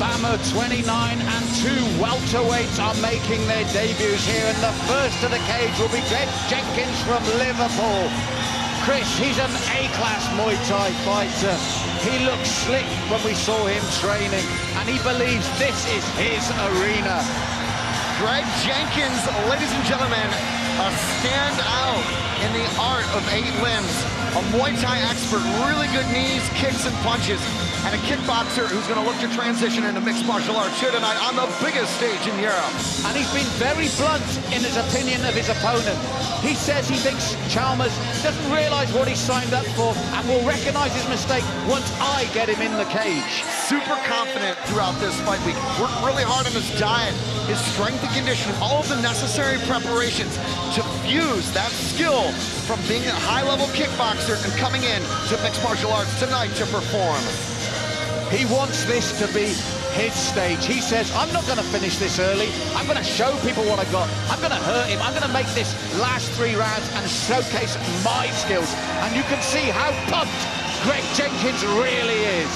BAMMA 29 and 2 welterweights are making their debuts here, and the first to the cage will be Jenkins from Liverpool. Chris, he's an A-class Muay Thai fighter. He looked slick when we saw him training, and he believes this is his arena. Greg Jenkins, ladies and gentlemen, a standout in the art of 8 limbs. A Muay Thai expert, really good knees, kicks, and punches. And a kickboxer who's going to look to transition into mixed martial arts here tonight on the biggest stage in Europe. And he's been very blunt in his opinion of his opponent. He says he thinks Chalmers doesn't realise what he signed up for and will recognise his mistake once I get him in the cage. Super confident throughout this fight week. Worked really hard on his diet, his strength and conditioning, all of the necessary preparations to fuse that skill from being a high-level kickboxer and coming in to mixed martial arts tonight to perform. He wants this to be his stage. He says, I'm not going to finish this early. I'm going to show people what I got. I'm going to hurt him. I'm going to make this last 3 rounds and showcase my skills. And you can see how pumped Greg Jenkins really is.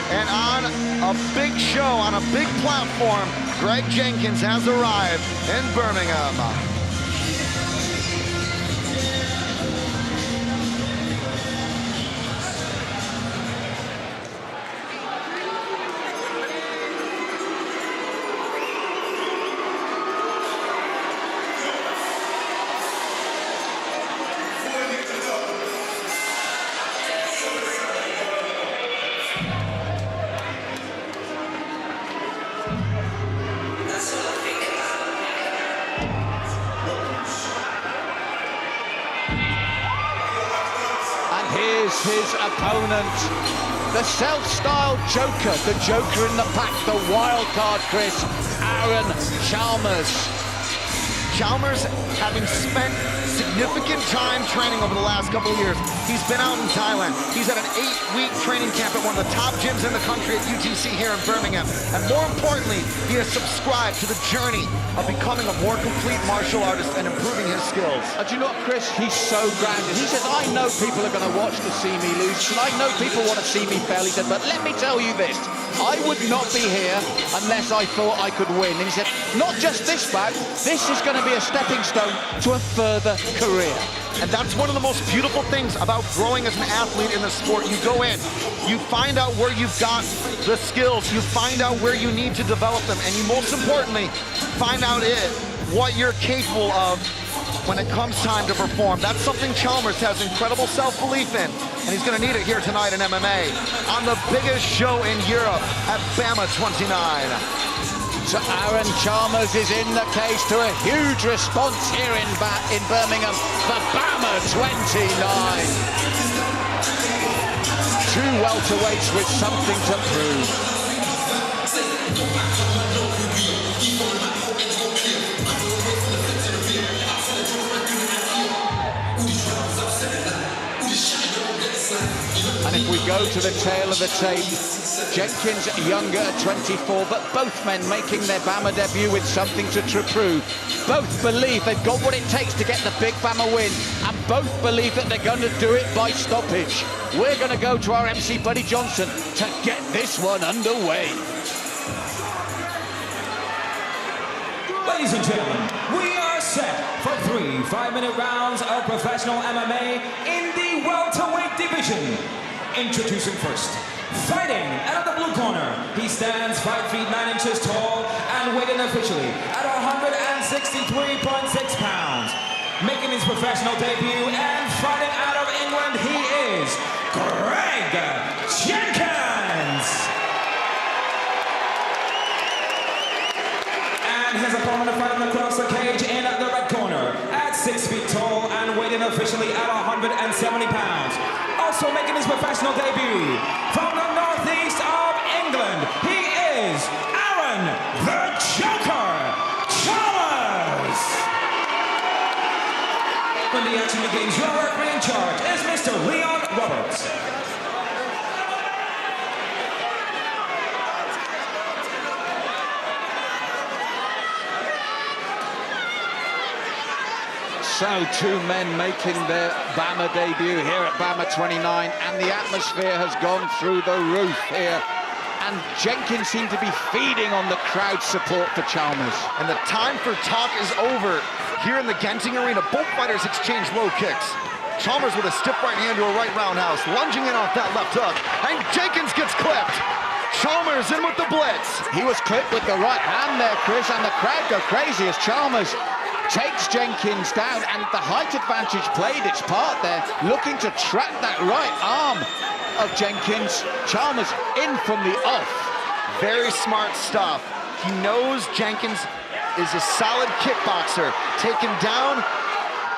And on a big show, on a big platform, Greg Jenkins has arrived in Birmingham. Here's his opponent, the self-styled Joker, the Joker in the pack, the wild card, Chris, Aaron Chalmers. Chalmers, having spent significant time training over the last couple of years, he's been out in Thailand. He's at an 8-week training camp at one of the top gyms in the country at UTC here in Birmingham. And more importantly, he has subscribed to the journey of becoming a more complete martial artist and improving his skills. Do you know what, Chris? He's so grounded. He says, I know people are going to watch to see me lose, and I know people want to see me fail. He said, but let me tell you this, I would not be here unless I thought I could win. And he said, not just this bout, this is going to be a stepping stone to a further career. And that's one of the most beautiful things about growing as an athlete in the sport. You go in, you find out where you've got the skills, you find out where you need to develop them, and you most importantly, find out what you're capable of when it comes time to perform. That's something Chalmers has incredible self-belief in, and he's going to need it here tonight in MMA on the biggest show in Europe at BAMMA 29. So Aaron Chalmers is in the cage to a huge response here in Birmingham for BAMMA 29. 2 welterweights with something to prove. And if we go to the tail of the tape, Jenkins younger at 24, but both men making their BAMMA debut with something to prove. Both believe they've got what it takes to get the big BAMMA win, and both believe that they're going to do it by stoppage. We're going to go to our MC Buddy Johnson to get this one underway. Ladies and gentlemen, we are set for 3 5-minute rounds of professional MMA in the welterweight division. Introducing first, fighting out of the blue corner, he stands 5 feet 9 inches tall and weighing officially at 163.6 pounds. Making his professional debut and fighting out of England, he is Greg Jenkins. And his opponent fighting across the cage in the red corner at 6 feet tall and weighing officially at 170 pounds. Also making his professional debut from the northeast of England, he is Aaron the Joker Chalmers. When the action begins, your referee in charge is Mr. Leon Roberts. So 2 men making their BAMMA debut here at BAMMA 29, and the atmosphere has gone through the roof here and Jenkins seemed to be feeding on the crowd support for Chalmers. And the time for talk is over here in the Genting Arena. Both fighters exchange low kicks. Chalmers with a stiff right hand to a right roundhouse, lunging in off that left hook, and Jenkins gets clipped. Chalmers in with the blitz. He was clipped with the right hand there, Chris, and the crowd go crazy as Chalmers takes Jenkins down, and the height advantage played its part there, looking to trap that right arm of Jenkins. Chalmers in from the off. Very smart stuff. He knows Jenkins is a solid kickboxer. Taken down.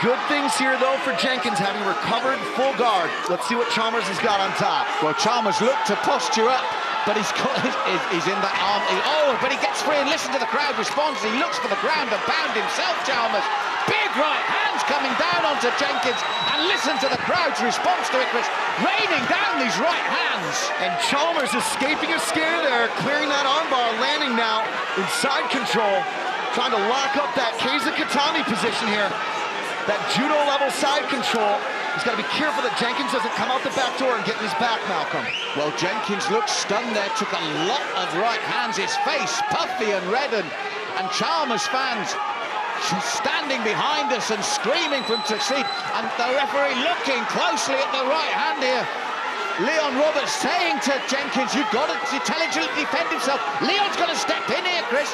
Good things here, though, for Jenkins, having recovered full guard. Let's see what Chalmers has got on top. Well, Chalmers looked to posture up, but he's in that arm. But he gets free, and listen to the crowd response. He looks for the ground and pound himself, Chalmers. Big right hands coming down onto Jenkins, and listen to the crowd's response to it, Chris. Raining down these right hands. And Chalmers escaping a scare there, clearing that armbar, landing now in side control, trying to lock up that Keiza Katami position here. That judo-level side control. He's got to be careful that Jenkins doesn't come out the back door and get in his back, Malcolm. Well, Jenkins looked stunned there, took a lot of right hands. His face puffy and reddened. And Chalmers fans standing behind us and screaming for him to succeed. And the referee looking closely at the right hand here. Leon Roberts saying to Jenkins, you've got to intelligently defend himself. Leon's got to step in here, Chris.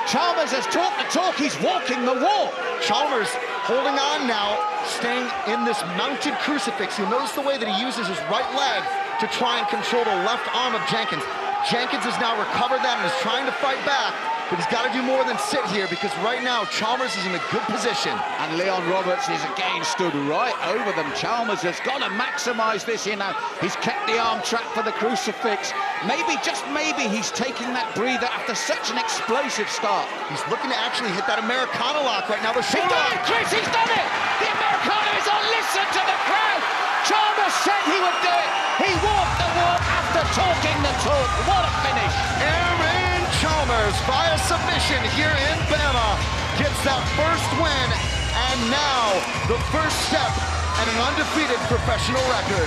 Chalmers has talked the talk, he's walking the walk. Chalmers holding on now, staying in this mounted crucifix. You'll notice the way that he uses his right leg to try and control the left arm of Jenkins. Jenkins has now recovered that and is trying to fight back, but he's got to do more than sit here, because right now Chalmers is in a good position. And Leon Roberts is again stood right over them. Chalmers has got to maximize this here now. He's kept the arm trapped for the crucifix. Maybe, just maybe, he's taking that breather after such an explosive start. He's looking to actually hit that Americana lock right now. The He's done it, Chris, he's done it! The Americana is on, listen to the crowd! Chalmers said he would do it. He walked the walk after talking the talk. What a finish. Aaron Chalmers, via submission here in BAMMA, gets that first win, and now the first step and an undefeated professional record.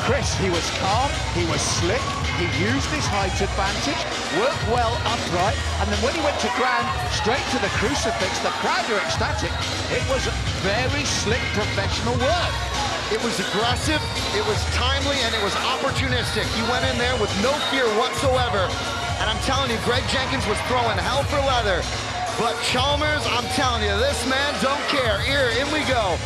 Chris, he was calm, he was slick, he used his height advantage, worked well upright, and then when he went to ground, straight to the crucifix, the crowd are ecstatic. It was very slick professional work. It was aggressive, it was timely, and it was opportunistic. He went in there with no fear whatsoever. And I'm telling you, Greg Jenkins was throwing hell for leather. But Chalmers, I'm telling you, this man don't care. Here, in we go.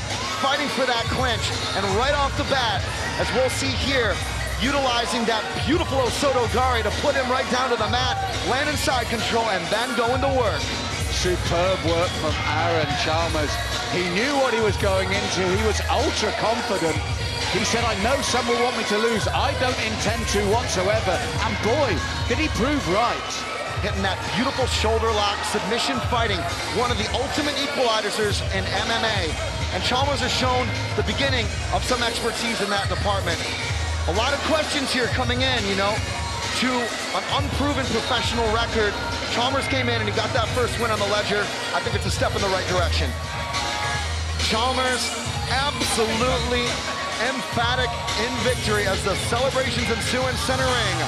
Fighting for that clinch. And right off the bat, as we'll see here, utilizing that beautiful Osoto Gari to put him right down to the mat, land in side control, and then go into work. Superb work from Aaron Chalmers. He knew what he was going into. He was ultra confident. He said, I know some will want me to lose. I don't intend to whatsoever. And boy, did he prove right. Hitting that beautiful shoulder lock, submission fighting, one of the ultimate equalizers in MMA. And Chalmers has shown the beginning of some expertise in that department. A lot of questions here coming in, you know, to an unproven professional record. Chalmers came in and he got that first win on the ledger. I think it's a step in the right direction. Chalmers absolutely emphatic in victory as the celebrations ensue in center ring.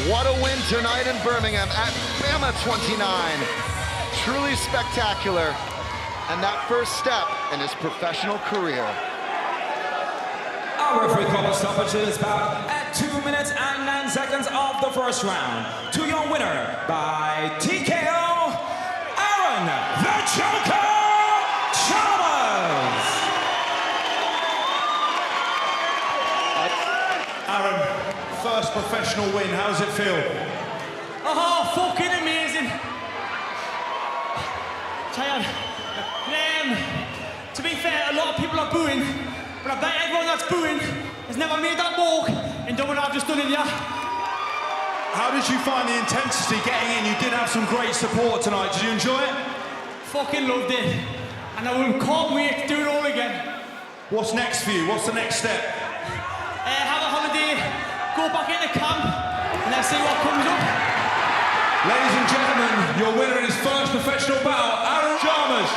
What a win tonight in Birmingham at BAMMA 29. Truly spectacular. And that first step in his professional career. Our referee call a stoppage is about at 2 minutes and 9 seconds of the first round. To your winner by TKO, Aaron the Joker Chalmers. Aaron, first professional win, how does it feel? Oh, fucking amazing. Tired. To be fair, a lot of people are booing, but I bet everyone that's booing has never made that walk and done what I've just done in here. How did you find the intensity getting in? You did have some great support tonight. Did you enjoy it? Fucking loved it. And I can't wait to do it all again. What's next for you? What's the next step? Have a holiday, go back into camp, and then see what comes up. Ladies and gentlemen, your winner in his first professional bout, Aaron Chalmers.